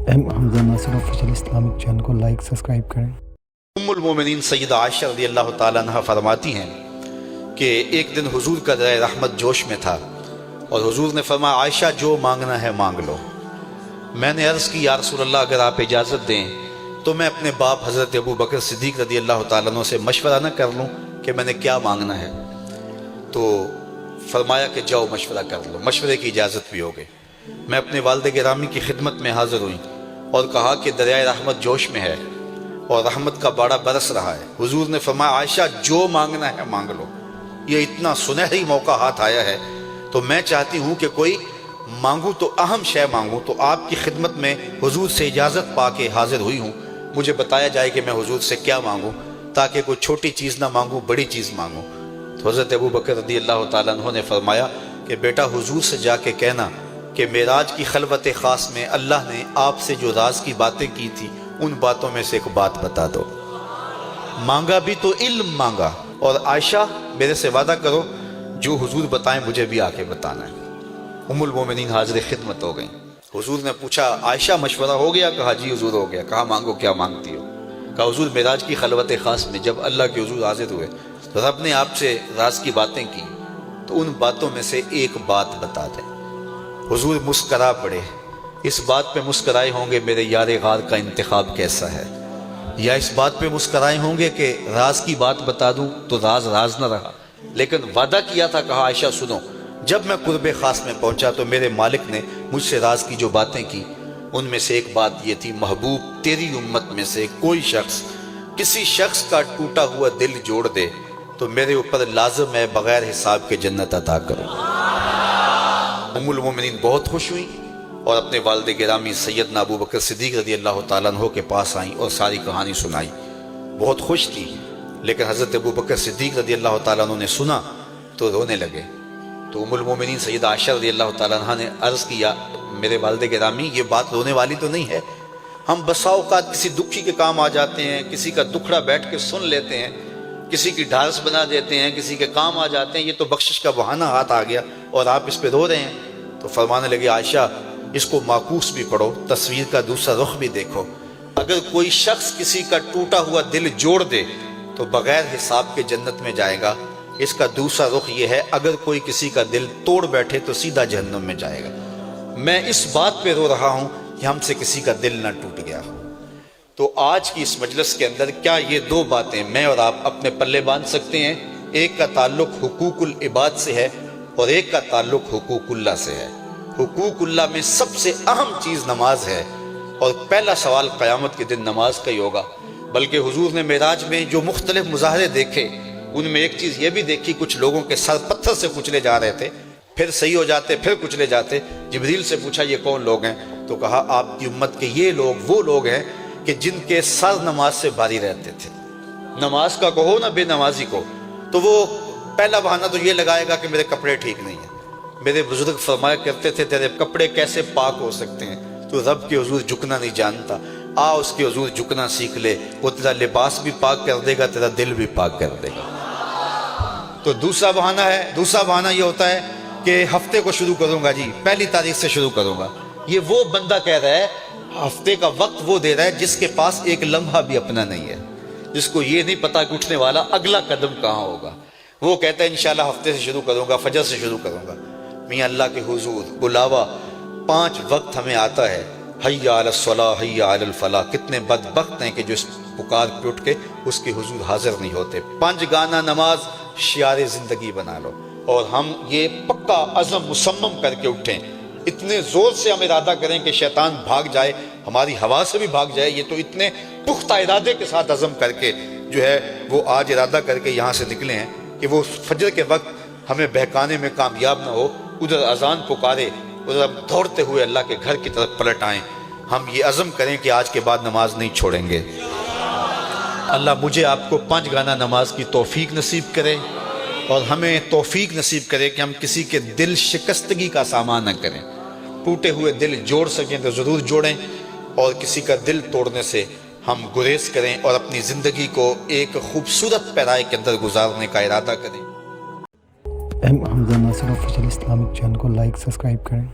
حمزہ ناصر official Islamic channel کو like subscribe کریں۔ ام المومنین سیدہ عائشہ رضی اللہ تعالیٰ عنہ فرماتی ہیں کہ ایک دن حضور کا درائے رحمت جوش میں تھا اور حضور نے فرمایا عائشہ جو مانگنا ہے مانگ لو۔ میں نے عرض کی یا رسول اللہ اگر آپ اجازت دیں تو میں اپنے باپ حضرت ابو بکر صدیق رضی اللہ تعالیٰ عنہ سے مشورہ نہ کر لوں کہ میں نے کیا مانگنا ہے؟ تو فرمایا کہ جاؤ مشورہ کر لو، مشورے کی اجازت بھی ہو گئی۔ میں اپنے والد گرامی کی خدمت میں حاضر ہوئی اور کہا کہ دریائے رحمت جوش میں ہے اور رحمت کا باڑا برس رہا ہے۔ حضور نے فرمایا عائشہ جو مانگنا ہے مانگ لو، یہ اتنا سنہری موقع ہاتھ آیا ہے تو میں چاہتی ہوں کہ کوئی مانگوں تو اہم شے مانگوں۔ تو آپ کی خدمت میں حضور سے اجازت پا کے حاضر ہوئی ہوں، مجھے بتایا جائے کہ میں حضور سے کیا مانگوں تاکہ کوئی چھوٹی چیز نہ مانگوں، بڑی چیز مانگوں۔ تو حضرت ابو بکر رضی اللہ تعالیٰ عنہ نے فرمایا کہ بیٹا حضور سے جا کے کہنا کہ معراج کی خلوت خاص میں اللہ نے آپ سے جو راز کی باتیں کی تھی ان باتوں میں سے ایک بات بتا دو۔ مانگا بھی تو علم مانگا، اور عائشہ میرے سے وعدہ کرو جو حضور بتائیں مجھے بھی آ کے بتانا ہے۔ ام المومنین حاضر خدمت ہو گئیں۔ حضور نے پوچھا عائشہ مشورہ ہو گیا؟ کہا جی حضور ہو گیا۔ کہا مانگو کیا مانگتی ہو؟ کہا حضور معراج کی خلوت خاص میں جب اللہ کے حضور حاضر ہوئے رب نے آپ سے راز کی باتیں کی تو ان باتوں میں سے ایک بات بتا دیں۔ حضور مسکرا پڑے۔ اس بات پہ مسکرائے ہوں گے میرے یار غار کا انتخاب کیسا ہے، یا اس بات پہ مسکرائے ہوں گے کہ راز کی بات بتا دوں تو راز راز نہ رہا، لیکن وعدہ کیا تھا۔ کہا عائشہ سنو، جب میں قرب خاص میں پہنچا تو میرے مالک نے مجھ سے راز کی جو باتیں کی ان میں سے ایک بات یہ تھی، محبوب تیری امت میں سے کوئی شخص کسی شخص کا ٹوٹا ہوا دل جوڑ دے تو میرے اوپر لازم ہے بغیر حساب کے جنت عطا کروں۔ ام المومنین بہت خوش ہوئی اور اپنے والد گرامی سیدنا ابو بکر صدیق رضی اللہ تعالیٰ عنہ کے پاس آئیں اور ساری کہانی سنائی۔ بہت خوش تھی، لیکن حضرت ابو بکر صدیق رضی اللہ تعالیٰ عنہ نے سنا تو رونے لگے۔ تو ام المومنین سیدہ عائشہ رضی اللہ تعالیٰ عنہ نے عرض کیا میرے والد گرامی یہ بات رونے والی تو نہیں ہے، ہم بسا اوقات کسی دکھی کے کام آ جاتے ہیں، کسی کا دکھڑا بیٹھ کے سن لیتے ہیں، کسی کی ڈھارس بنا دیتے ہیں، کسی کے کام آ جاتے ہیں، یہ تو بخشش کا بہانہ ہاتھ آ گیا اور آپ اس پہ رو رہے ہیں۔ تو فرمانے لگے عائشہ اس کو معکوس بھی پڑھو، تصویر کا دوسرا رخ بھی دیکھو۔ اگر کوئی شخص کسی کا ٹوٹا ہوا دل جوڑ دے تو بغیر حساب کے جنت میں جائے گا، اس کا دوسرا رخ یہ ہے اگر کوئی کسی کا دل توڑ بیٹھے تو سیدھا جہنم میں جائے گا۔ میں اس بات پہ رو رہا ہوں کہ ہم سے کسی کا دل نہ ٹوٹ گیا ہو۔ تو آج کی اس مجلس کے اندر کیا یہ دو باتیں میں اور آپ اپنے پلے باندھ سکتے ہیں؟ ایک کا تعلق حقوق العباد سے ہے اور ایک کا تعلق حقوق اللہ سے ہے۔ حقوق اللہ میں سب سے اہم چیز نماز ہے، اور پہلا سوال قیامت کے دن نماز کا ہی ہوگا۔ بلکہ حضور نے معراج میں جو مختلف مظاہرے دیکھے ان میں ایک چیز یہ بھی دیکھی، کچھ لوگوں کے سر پتھر سے کچلے جا رہے تھے، پھر صحیح ہو جاتے، پھر کچلے جاتے۔ جبریل سے پوچھا یہ کون لوگ ہیں؟ تو کہا آپ کی امت کے یہ لوگ وہ لوگ ہیں کہ جن کے سر نماز سے بھاری رہتے تھے۔ نماز کا کہو نہ بے نمازی کو، تو وہ پہلا بہانہ تو یہ لگائے گا کہ میرے کپڑے ٹھیک نہیں ہیں۔ میرے بزرگ فرمایا کرتے تھے تیرے کپڑے کیسے پاک ہو سکتے ہیں؟ تو رب کے حضور جھکنا نہیں جانتا، آ اس کے حضور جھکنا سیکھ لے، وہ تیرا لباس بھی پاک کر دے گا، تیرا دل بھی پاک کر دے گا۔ تو دوسرا بہانہ یہ ہوتا ہے کہ ہفتے کو شروع کروں گا جی، پہلی تاریخ سے شروع کروں گا۔ یہ وہ بندہ کہہ رہا ہے، ہفتے کا وقت وہ دے رہا ہے جس کے پاس ایک لمحہ بھی اپنا نہیں ہے، جس کو یہ نہیں پتا کہ اٹھنے والا اگلا قدم کہاں ہوگا۔ وہ کہتا ہے انشاءاللہ ہفتے سے شروع کروں گا، فجر سے شروع کروں گا۔ میاں اللہ کے حضور بلاوا 5 وقت ہمیں آتا ہے، حی علی الصلاۃ حی علی الفلاح۔ کتنے بدبخت ہیں کہ جو اس پکار پہ اٹھ کے اس کے حضور حاضر نہیں ہوتے۔ 5 گانا نماز شعار زندگی بنا لو، اور ہم یہ پکا عزم مصمم کر کے اٹھیں، اتنے زور سے ہم ارادہ کریں کہ شیطان بھاگ جائے، ہماری ہوا سے بھی بھاگ جائے۔ یہ تو اتنے پختہ ارادے کے ساتھ عزم کر کے جو ہے وہ آج ارادہ کر کے یہاں سے نکلے ہیں کہ وہ فجر کے وقت ہمیں بہکانے میں کامیاب نہ ہو، ادھر اذان پکارے ادھر ہم دوڑتے ہوئے اللہ کے گھر کی طرف پلٹ آئیں۔ ہم یہ عزم کریں کہ آج کے بعد نماز نہیں چھوڑیں گے۔ اللہ مجھے آپ کو 5 گانا نماز کی توفیق نصیب کرے، اور ہمیں توفیق نصیب کرے کہ ہم کسی کے دل شکستگی کا سامان نہ کریں۔ ٹوٹے ہوئے دل جوڑ سکیں تو ضرور جوڑیں، اور کسی کا دل توڑنے سے ہم گریز کریں اور اپنی زندگی کو ایک خوبصورت پیرائے کے اندر گزارنے کا ارادہ کریں۔ حمزہ ناصر آفیشیل اسلامک چینل کو لائک سبسکرائب کریں۔